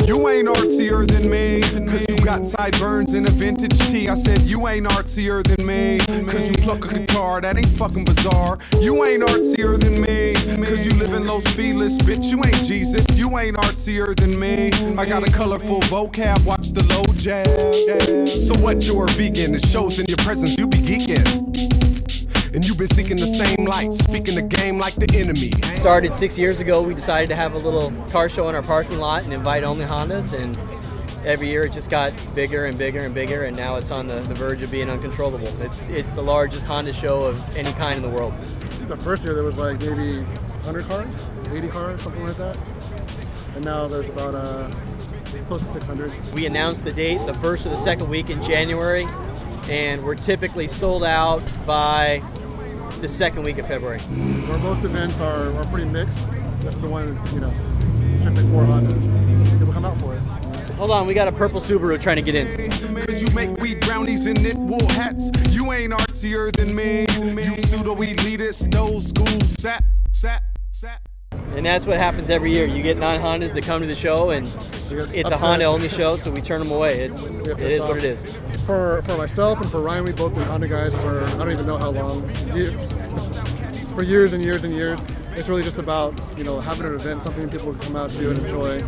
You ain't artsier than me, cause you got sideburns in a vintage tee. I said you ain't artsier than me, cause you pluck a guitar, that ain't fucking bizarre. You ain't artsier than me, cause you live in Los Feliz, bitch, you ain't Jesus. You ain't artsier than me. I got a colorful vocab, watch the low jab. So what, you're a vegan, it shows in your presence, you be geeking. And you've been seeking the same light, speaking the game like the enemy. Started 6 years ago. We decided to have a little car show in our parking lot and invite only Hondas, and every year it just got bigger and bigger and bigger, and now it's on the verge of being uncontrollable. It's the largest Honda show of any kind in the world. The first year there was like maybe 100 cars, 80 cars, something like that. And now there's about close to 600. We announced the date the first or the second week in January, and we're typically sold out by the second week of February. Where most events are pretty mixed. That's the one, strictly for Hondas. People come out for it. Hold on, we got a purple Subaru trying to get in. Cause you make weed brownies and knit wool hats. You ain't artsier than me. You pseudo-elitist, old school sap. And that's what happens every year. You get non-Hondas that come to the show, and it's a Honda-only show, so we turn them away. It is what it is. For myself and for Ryan, we've both been Honda guys for I don't even know how long. For years and years and years. It's really just about having an event, something people can come out to and enjoy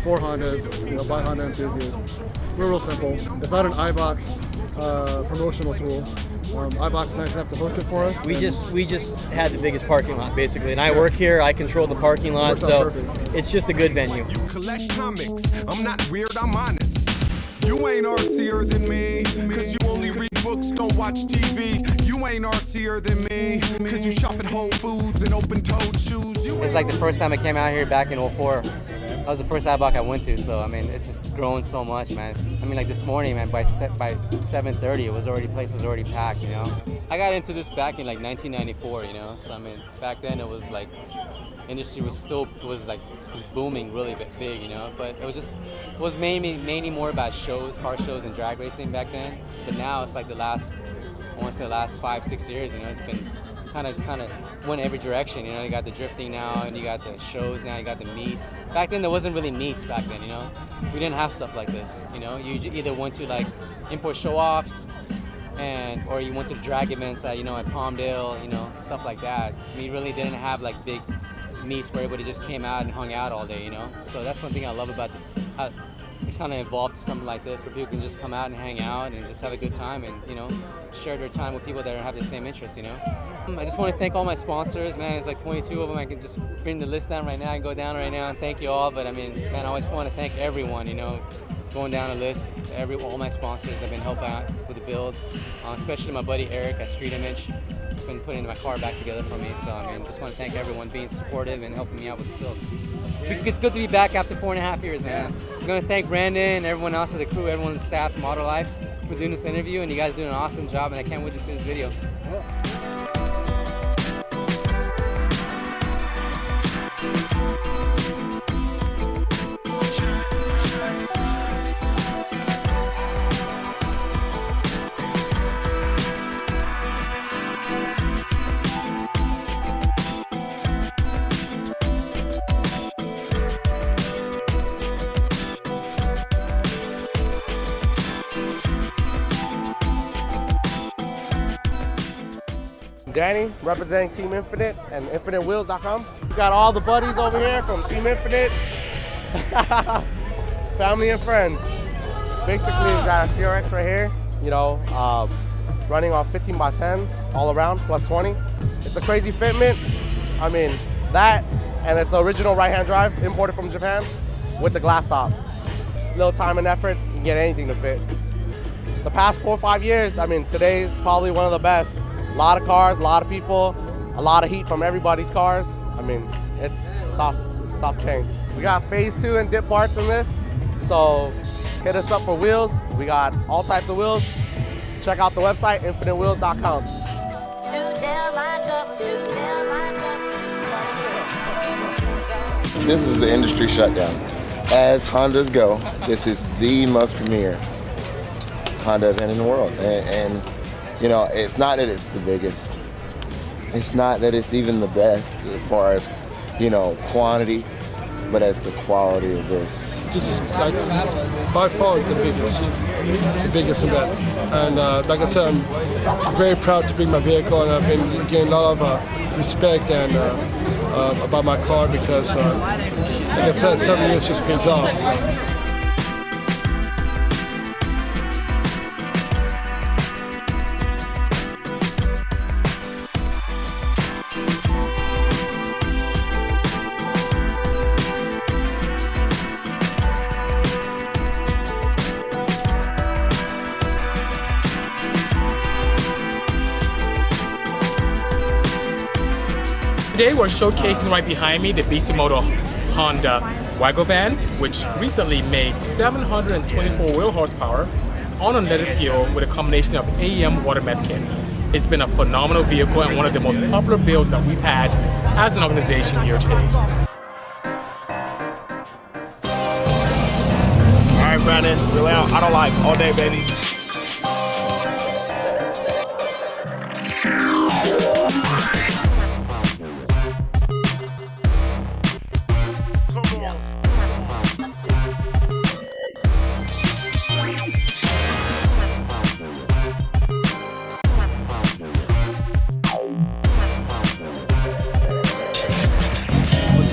for Hondas, by Honda enthusiasts. We're real simple. It's not an IBOC promotional tool. IBOC's nice enough to host it for us. We just had the biggest parking lot basically, and I work here. I control the parking lot, so it's just a good venue. You collect comics. I'm not weird. I'm honest. You ain't artsier than me, cause you only read books, don't watch TV. You ain't artsier than me, cause you shop at Whole Foods and open-toed shoes. It's like the first time I came out here back in 04. That was the first IBOC I went to, so it's just grown so much, man. Like this morning, man, by 7:30, place was already packed, I got into this back in like 1994, so back then it was like, industry was booming really big, but it was mainly more about car shows and drag racing back then. But now it's like the last 5-6 years, it's been kind of went every direction. You got the drifting now, and you got the shows now, you got the meets. Back then there wasn't really meets back then, we didn't have stuff like this. You either went to like import show-offs, or you went to drag events at Palmdale, stuff like that. We really didn't have like big meets where everybody just came out and hung out all day, So that's one thing I love about how it's kind of evolved to something like this, where people can just come out and hang out and just have a good time and, share their time with people that have the same interests, I just want to thank all my sponsors, man. It's like 22 of them. I can just bring the list down right now and go down right now and thank you all. But man, I always want to thank everyone, going down the list, all my sponsors have been helping out with the build, especially my buddy Eric at Street Image. Been putting my car back together for me, so just want to thank everyone being supportive and helping me out with this build. It's good to be back after 4.5 years, man. I'm going to thank Brandon and everyone else at the crew, everyone on the staff from Auto Life for doing this interview, and you guys doing an awesome job, and I can't wait to see this video. Danny, representing Team Infinite and InfiniteWheels.com. We got all the buddies over here from Team Infinite, family and friends. Basically, we got a CRX right here, running on 15x10s all around, plus 20. It's a crazy fitment. That, and it's original right-hand drive, imported from Japan, with the glass top. Little time and effort, you can get anything to fit. The past 4 or 5 years, today's probably one of the best. A lot of cars, a lot of people, a lot of heat from everybody's cars. It's soft chain. We got phase 2 and dip parts in this. So hit us up for wheels. We got all types of wheels. Check out the website, infinitewheels.com. This is the industry shutdown. As Hondas go, this is the most premier Honda event in the world. And you know, it's not that it's the biggest. It's not that it's even the best as far as, you know, quantity, but as the quality of this. This is like by far the biggest event. And like I said, I'm very proud to bring my vehicle, and I've been getting a lot of respect and about my car because, like I said, 7 years just pays off. So. Today we're showcasing right behind me the Bisimoto Honda Wago van, which recently made 724 wheel horsepower on unleaded fuel with a combination of AEM water med kit. It's been a phenomenal vehicle and one of the most popular builds that we've had as an organization here today. All right, Brandon, we're out Auto Life all day, baby.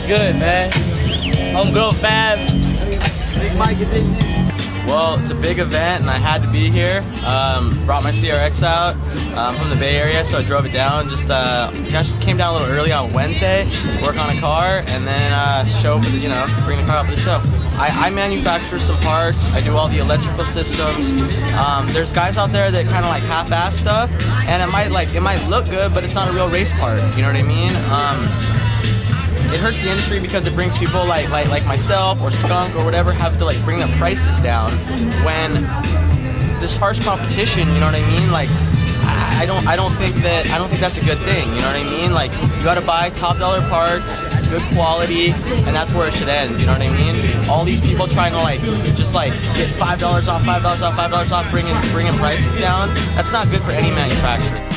Good, man. Homegirl fab. Big Mike edition. Well, it's a big event and I had to be here. Brought my CRX out from the Bay Area, so I drove it down. Just came down a little early on Wednesday, work on a car, and then show for the, bring the car out for the show. I manufacture some parts. I do all the electrical systems. There's guys out there that kind of like half-ass stuff, and it might look good, but it's not a real race part. You know what I mean? It hurts the industry because it brings people like myself or Skunk or whatever have to like bring the prices down when this harsh competition, you know what I mean? Like I don't think that's a good thing, you know what I mean? Like you gotta buy top dollar parts, good quality, and that's where it should end, you know what I mean? All these people trying to just get $5 off, $5 off, $5 off, bringing prices down, that's not good for any manufacturer.